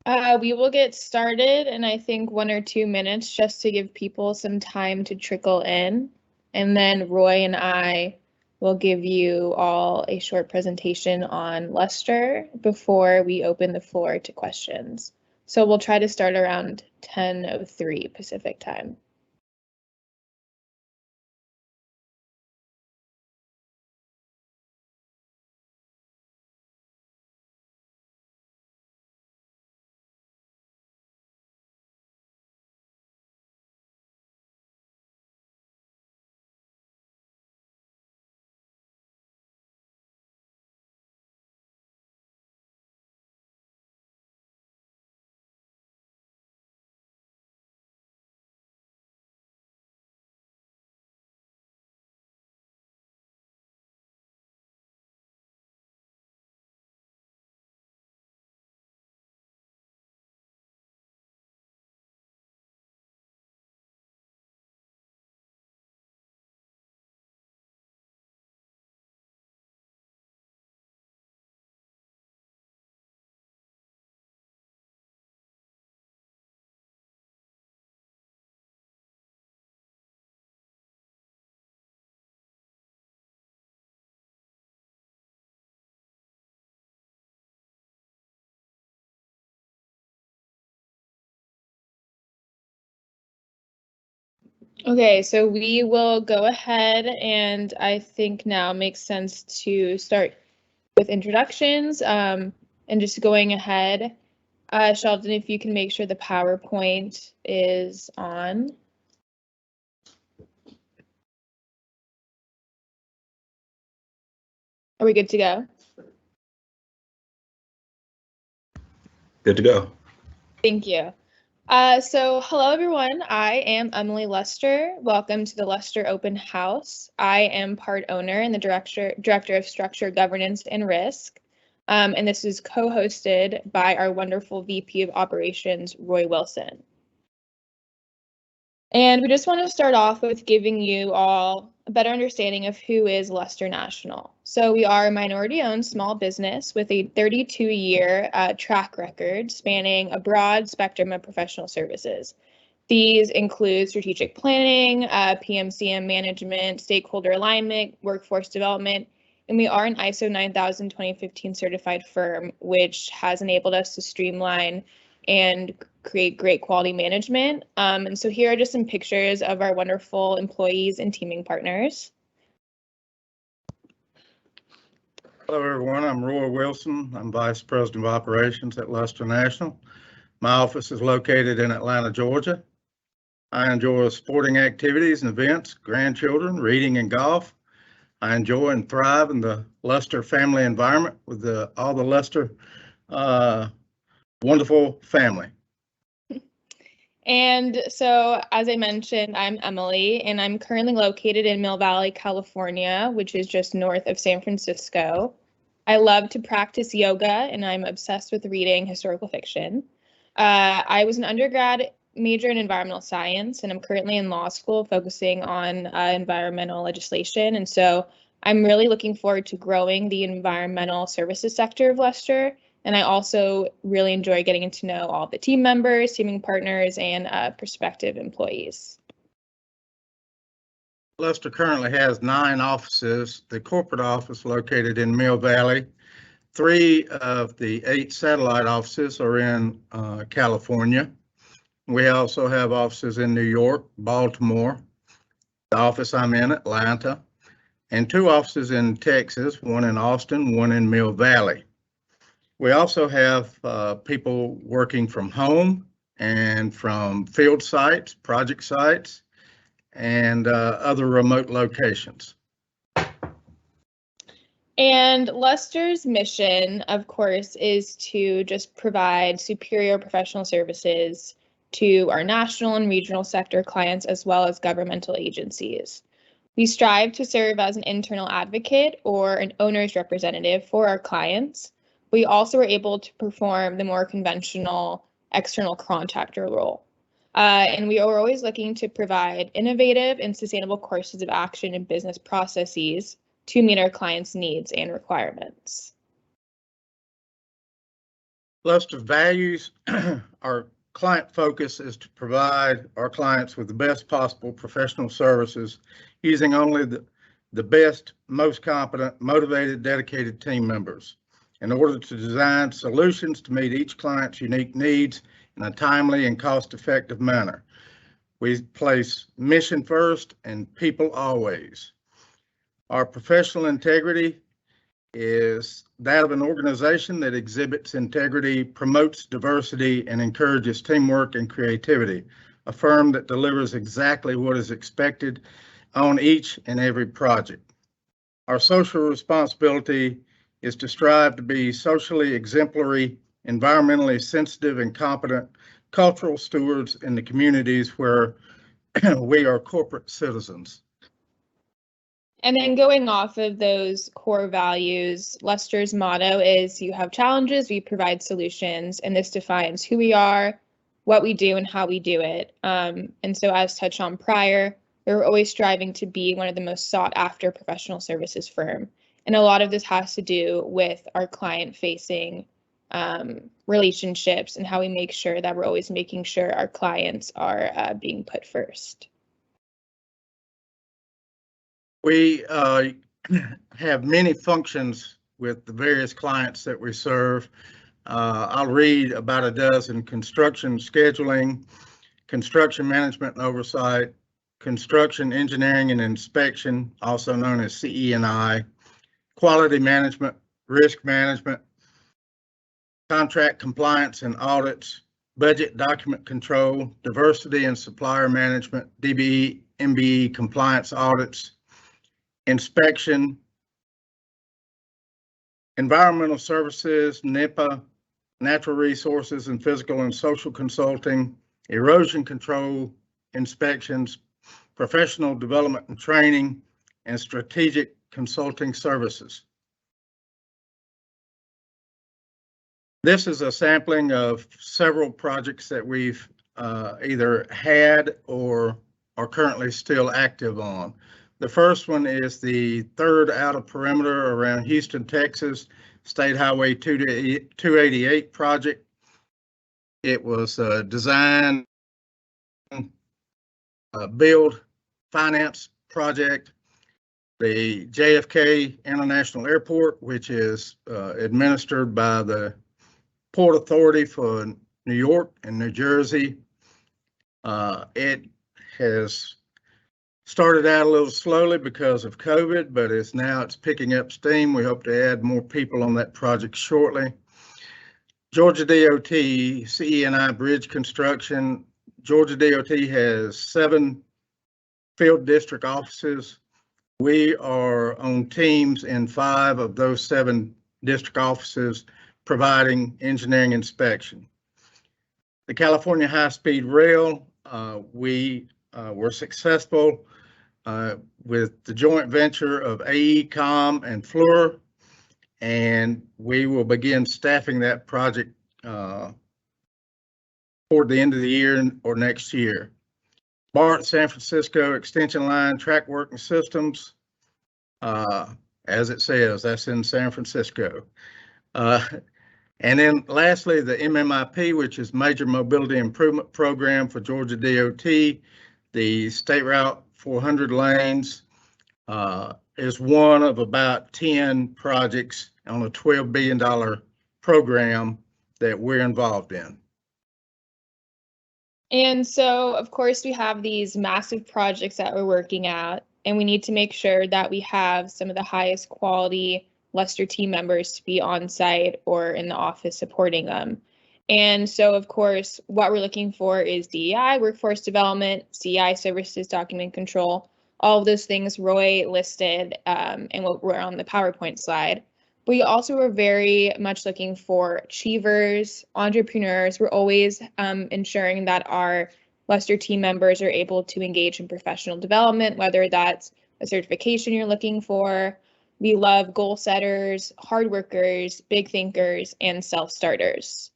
We will get started in I think 1 or 2 minutes just to give people some time to trickle in. And then Roy and I will give you all a short presentation on Lustre before we open the floor to questions. So we'll try to start around 10:03 Pacific time. Okay, so we will go ahead and I think now makes sense to start with introductions and just going ahead. Sheldon, if you can make sure the PowerPoint is on. Are we good to go? Good to go. Thank you. So hello everyone, I am Emily Lustre. Welcome to the Lustre Open House. I am part owner and the Director of Structure, Governance, and Risk. And this is co-hosted by our wonderful VP of Operations, Roy Wilson. And we just want to start off with giving you all a better understanding of who is Lustre National. So we are a minority-owned small business with a 32-year track record spanning a broad spectrum of professional services. These include strategic planning, PMCM management, stakeholder alignment, workforce development, and we are an ISO 9000 2015 certified firm, which has enabled us to streamline and create great quality management. And so here are just some pictures of our wonderful employees and teaming partners. Hello, everyone. I'm Roy Wilson. I'm Vice President of Operations at Lustre National. My office is located in Atlanta, Georgia. I enjoy sporting activities and events, grandchildren, reading, and golf. I enjoy and thrive in the Lustre family environment with all the Lustre wonderful family. And so, as I mentioned, I'm Emily, and I'm currently located in Mill Valley, California, which is just north of San Francisco. I love to practice yoga, and I'm obsessed with reading historical fiction. I was an undergrad major in environmental science, and I'm currently in law school focusing on environmental legislation. And so I'm really looking forward to growing the environmental services sector of Lustre. And I also really enjoy getting to know all the team members, teaming partners, and prospective employees. Lustre currently has 9 offices. The corporate office located in Mill Valley. 3 of the 8 satellite offices are in California. We also have offices in New York, Baltimore, the office I'm in, Atlanta, and 2 offices in Texas, one in Austin, one in Mill Valley. We also have people working from home and from field sites, project sites, and other remote locations. And Lustre's mission, of course, is to just provide superior professional services to our national and regional sector clients, as well as governmental agencies. We strive to serve as an internal advocate or an owner's representative for our clients. We also are able to perform the more conventional external contractor role. And we are always looking to provide innovative and sustainable courses of action and business processes to meet our clients' needs and requirements. Luster's values, our client focus is to provide our clients with the best possible professional services using only the best, most competent, motivated, dedicated team members in order to design solutions to meet each client's unique needs in a timely and cost-effective manner. We place mission first and people always. Our professional integrity is that of an organization that exhibits integrity, promotes diversity, and encourages teamwork and creativity, a firm that delivers exactly what is expected on each and every project. Our social responsibility is to strive to be socially exemplary, environmentally sensitive, and competent cultural stewards in the communities where we are corporate citizens. And then going off of those core values, Luster's motto is "You have challenges, we provide solutions," and this defines who we are, what we do, and how we do it. And so as touched on prior, we're always striving to be one of the most sought after professional services firm. And a lot of this has to do with our client facing relationships and how we make sure that we're always making sure our clients are being put first. We have many functions with the various clients that we serve. I'll read about a dozen: construction scheduling, construction management and oversight, construction engineering and inspection, also known as CE&I, quality management, risk management, contract compliance and audits, budget document control, diversity and supplier management, DBE, MBE compliance audits, inspection, environmental services, NEPA, natural resources and physical and social consulting, erosion control, inspections, professional development and training, and strategic consulting services. This is a sampling of several projects that we've either had or are currently still active on. The first one is the third outer perimeter around Houston, Texas, State Highway 288 project. It was design, build, finance project. The JFK International Airport, which is administered by the Port Authority for New York and New Jersey. It has started out a little slowly because of COVID, but it's picking up steam. We hope to add more people on that project shortly. Georgia DOT, CE&I bridge construction. Georgia DOT has 7 field district offices. We are on teams in 5 of those 7 district offices providing engineering inspection. The California High-Speed Rail, we were successful with the joint venture of AECOM and Fluor, and we will begin staffing that project toward the end of the year or next year. BART San Francisco Extension Line Track Working Systems, as it says, that's in San Francisco. And then lastly, the MMIP, which is Major Mobility Improvement Program for Georgia DOT. The State Route 400 lanes is one of about 10 projects on a $12 billion program that we're involved in. And so, of course, we have these massive projects that we're working at, and we need to make sure that we have some of the highest quality Luster team members to be on site or in the office supporting them. And so, of course, what we're looking for is DEI, workforce development, CI services, document control, all of those things Roy listed and what we're on the PowerPoint slide. We also are very much looking for achievers, entrepreneurs. We're always ensuring that our Luster team members are able to engage in professional development, whether that's a certification you're looking for. We love goal setters, hard workers, big thinkers, and self-starters.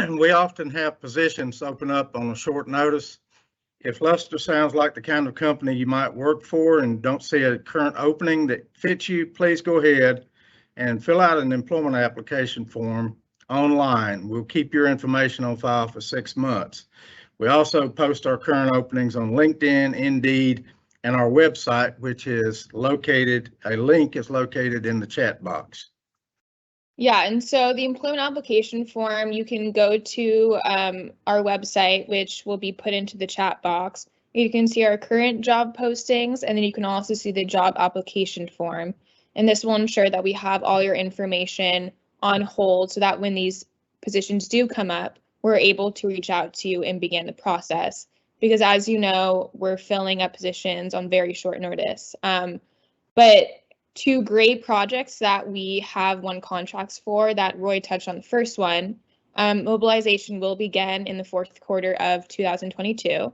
We often have positions open up on a short notice. If Luster sounds like the kind of company you might work for and don't see a current opening that fits you, please go ahead and fill out an employment application form online. We'll keep your information on file for 6 months. We also post our current openings on LinkedIn, Indeed, and our website, which is located, a link is located in the chat box. Yeah, and so the employment application form, you can go to our website, which will be put into the chat box. You can see our current job postings, and then you can also see the job application form. And this will ensure that we have all your information on hold so that when these positions do come up, we're able to reach out to you and begin the process. Because as you know, we're filling up positions on very short notice. But 2 great projects that we have won contracts for that Roy touched on the first one. Mobilization will begin in the 4th quarter of 2022.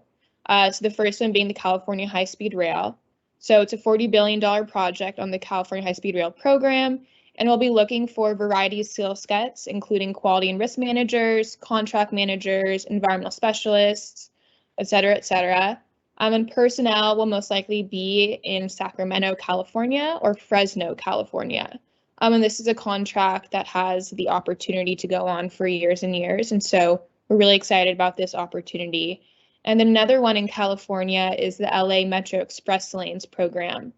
So the first one being the California High-Speed Rail. So it's a $40 billion project on the California High-Speed Rail program, and we'll be looking for a variety of skill sets, including quality and risk managers, contract managers, environmental specialists, et cetera, et cetera. And personnel will most likely be in Sacramento, California or Fresno, California. And this is a contract that has the opportunity to go on for years and years. And so we're really excited about this opportunity. And then another one in California is the LA Metro Express Lanes program.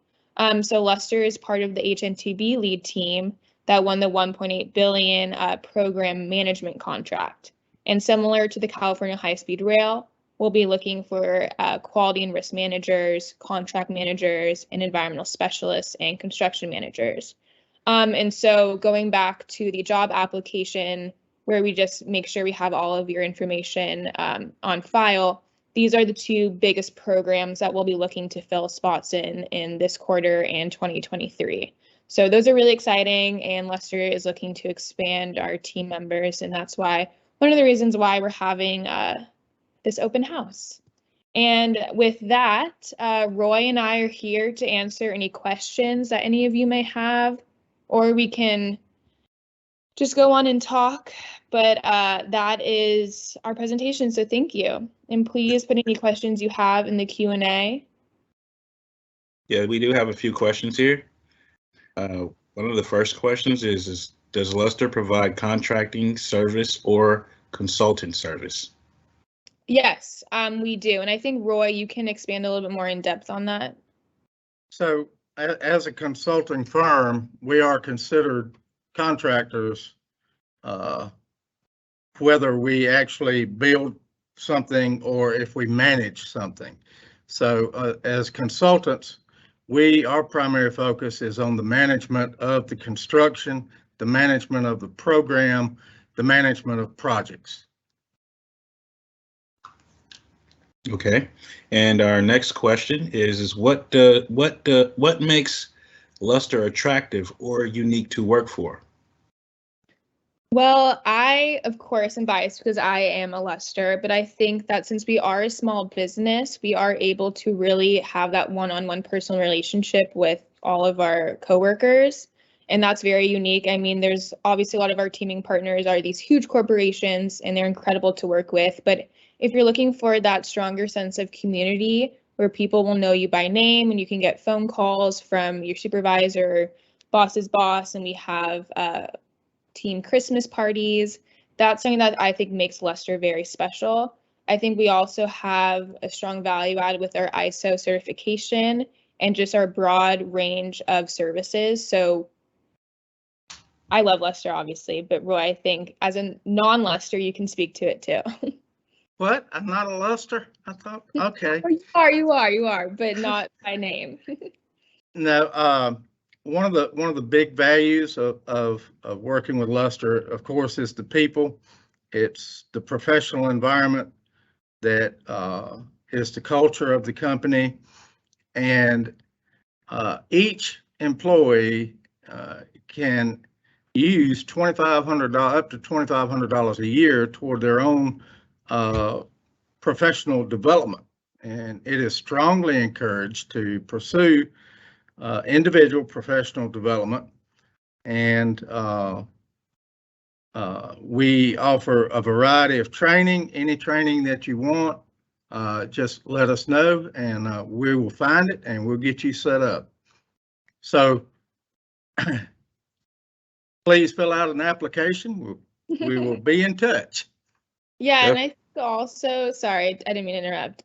So Luster is part of the HNTB lead team that won the $1.8 billion program management contract. And similar to the California High-Speed Rail, we'll be looking for quality and risk managers, contract managers, and environmental specialists and construction managers. And so going back to the job application, where we just make sure we have all of your information on file, these are the 2 biggest programs that we'll be looking to fill spots in this quarter and 2023. So those are really exciting, and Luster is looking to expand our team members, and that's why one of the reasons why we're having this open house. And with that, Roy and I are here to answer any questions that any of you may have, or we can just go on and talk, but that is our presentation, so thank you. And please put any questions you have in the Q&A. Yeah, we do have a few questions here. One of the first questions is does Luster provide contracting service or consultant service? Yes, we do. And I think, Roy, you can expand a little bit more in depth on that. So as a consulting firm, we are considered contractors, whether we actually build something or if we manage something. So as consultants, our primary focus is on the management of the construction, the management of the program, the management of projects. Okay, and our next question is what makes Luster attractive or unique to work for? Well, I, of course, am biased because I am a Luster, but I think that since we are a small business, we are able to really have that one-on-one personal relationship with all of our coworkers, and that's very unique. I mean, there's obviously a lot of our teaming partners are these huge corporations, and they're incredible to work with, but if you're looking for that stronger sense of community where people will know you by name and you can get phone calls from your supervisor, boss's boss, and we have team Christmas parties, that's something that I think makes Luster very special. I think we also have a strong value add with our ISO certification and just our broad range of services. So I love Luster, obviously, but Roy, I think as a non-Luster, you can speak to it too. What? I'm not a Luster? I thought, okay. You are, but not by name. No, one of the big values of working with Luster, of course, is the people. It's the professional environment that is the culture of the company, and each employee can use $2,500 up to $2,500 a year toward their own professional development, and it is strongly encouraged to pursue individual professional development, and we offer a variety of training. Any training that you want, just let us know, and we will find it and we'll get you set up. So please fill out an application. We will be in touch. Yeah, Yep. and I think also, sorry, I didn't mean to interrupt.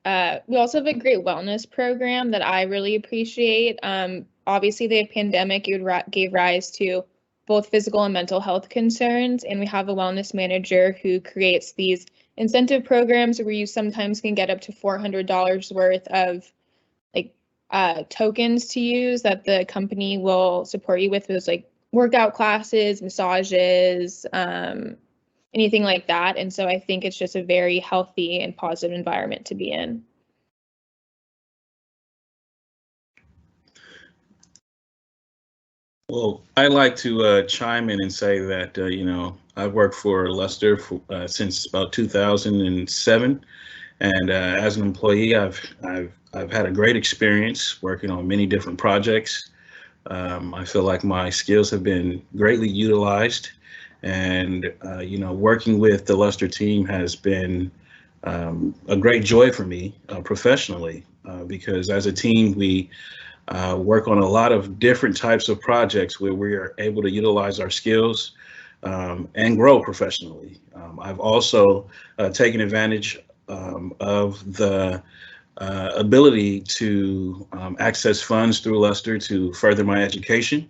We also have a great wellness program that I really appreciate. Obviously, the pandemic gave rise to both physical and mental health concerns, and we have a wellness manager who creates these incentive programs where you sometimes can get up to $400 worth of like tokens to use that the company will support you with. Those like workout classes, massages, anything like that. And so I think it's just a very healthy and positive environment to be in. Well, I'd like to chime in and say that, I've worked for Luster since about 2007. And as an employee, I've had a great experience working on many different projects. I feel like my skills have been greatly utilized, and working with the Luster team has been a great joy for me professionally, because as a team we work on a lot of different types of projects where we are able to utilize our skills and grow professionally. I've also taken advantage of the ability to access funds through Luster to further my education.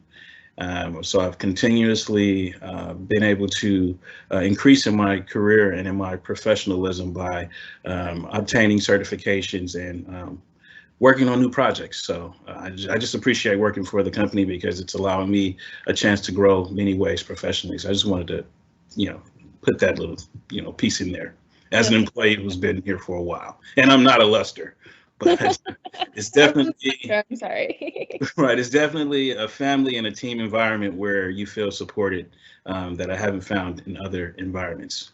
So I've continuously been able to increase in my career and in my professionalism by obtaining certifications and working on new projects. So I just appreciate working for the company because it's allowing me a chance to grow many ways professionally. So I just wanted to, put that little, piece in there as an employee who's been here for a while. And I'm not a Luster, but it's definitely, I'm sorry. right, it's definitely a family and a team environment where you feel supported that I haven't found in other environments.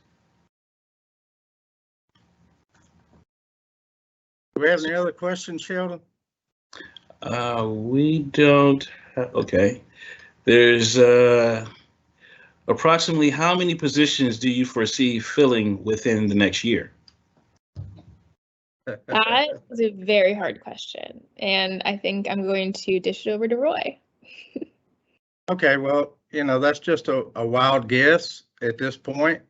Do we have any other questions, Sheldon? We don't. Okay. There's approximately how many positions do you foresee filling within the next year? That is a very hard question. And I think I'm going to dish it over to Roy. Okay, well, that's just a wild guess at this point.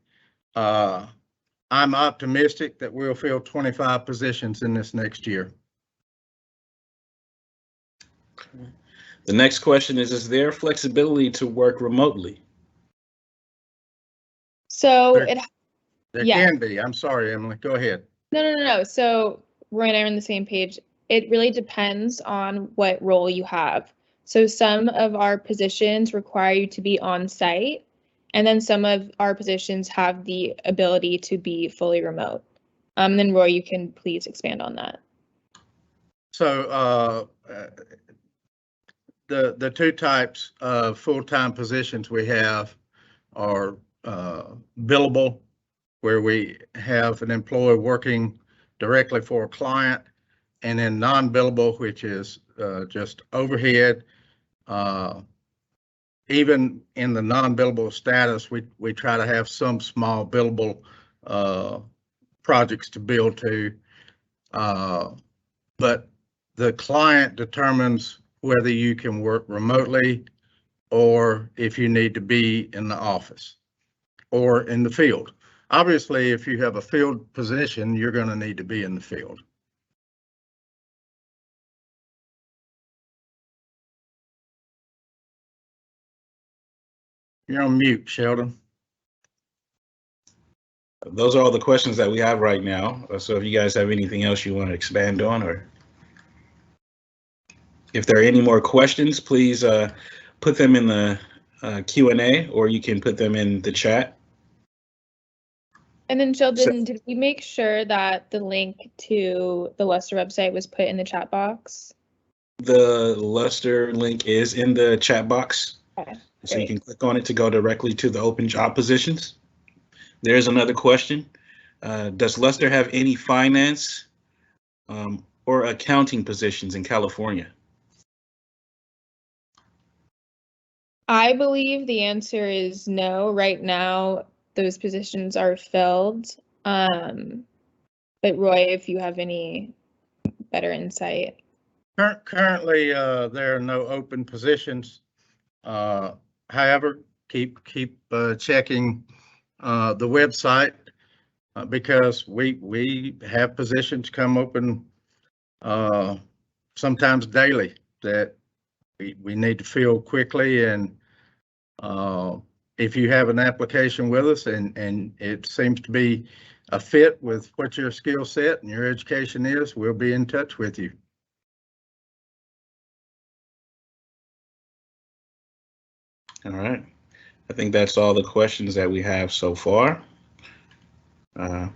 I'm optimistic that we'll fill 25 positions in this next year. The next question is there flexibility to work remotely? So There yeah. can be. I'm sorry, Emily. Go ahead. No. So Roy and I are on the same page. It really depends on what role you have. So some of our positions require you to be on site, and then some of our positions have the ability to be fully remote. Then Roy, you can please expand on that. So the two types of full-time positions we have are billable, where we have an employee working directly for a client, and then non-billable, which is just overhead. Even in the non-billable status, we try to have some small billable projects to bill to, but the client determines whether you can work remotely or if you need to be in the office or in the field. Obviously, if you have a field position, you're going to need to be in the field. You're on mute, Sheldon. Those are all the questions that we have right now. So if you guys have anything else you want to expand on, or if there are any more questions, please put them in the Q&A, or you can put them in the chat. And then Sheldon, did we make sure that the link to the Luster website was put in the chat box? The Luster link is in the chat box. Okay, so you can click on it to go directly to the open job positions. There's another question. Does Luster have any finance or accounting positions in California? I believe the answer is no. Right now, those positions are filled. But Roy, if you have any better insight. Currently, there are no open positions. However, keep checking the website because we have positions come open sometimes daily that we need to fill quickly. And if you have an application with us and it seems to be a fit with what your skill set and your education is, we'll be in touch with you. All right. I think that's all the questions that we have so far. Well.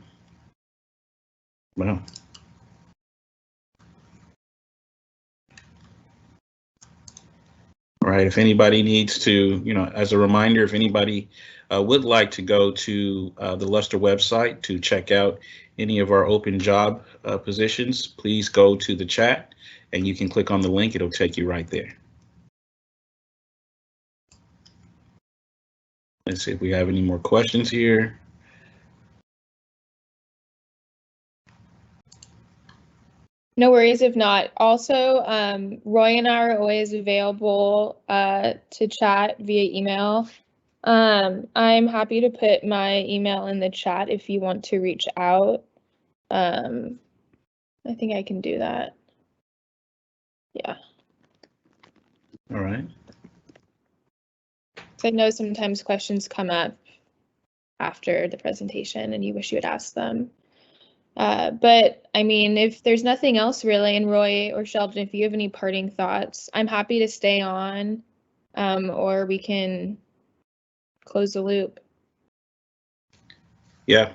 All right. If anybody needs to, as a reminder, if anybody would like to go to the Luster website to check out any of our open job positions, please go to the chat and you can click on the link. It'll take you right there. Let's see if we have any more questions here. No worries if not. Also, Roy and I are always available to chat via email. I'm happy to put my email in the chat if you want to reach out. I think I can do that. Yeah. All right. So I know sometimes questions come up after the presentation and you wish you had asked them. But I mean, if there's nothing else really, and Roy or Sheldon, if you have any parting thoughts, I'm happy to stay on, or we can close the loop. Yeah.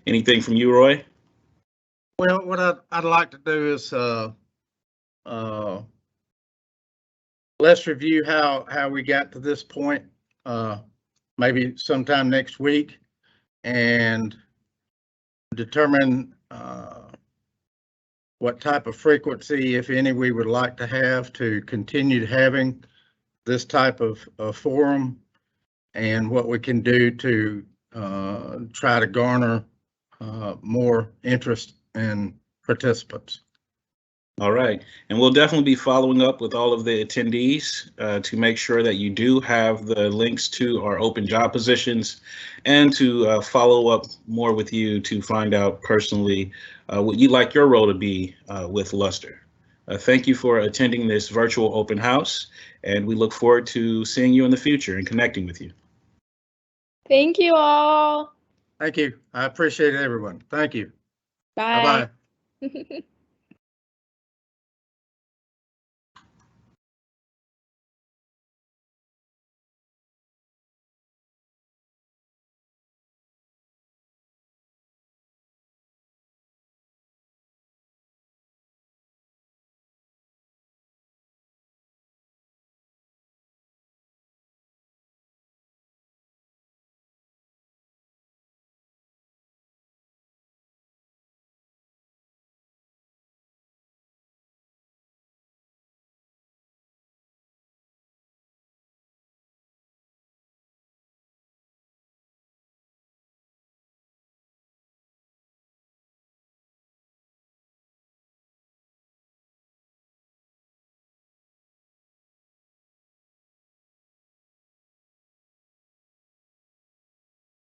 Anything from you, Roy? Well, what I'd like to do is let's review how we got to this point, maybe sometime next week, and determine what type of frequency, if any, we would like to have to continue having this type of forum, and what we can do to try to garner more interest in participants. All right. And we'll definitely be following up with all of the attendees to make sure that you do have the links to our open job positions and to follow up more with you to find out personally what you'd like your role to be with Luster. Thank you for attending this virtual open house, and we look forward to seeing you in the future and connecting with you. Thank you all. Thank you. I appreciate everyone. Thank you. Bye. Bye-bye.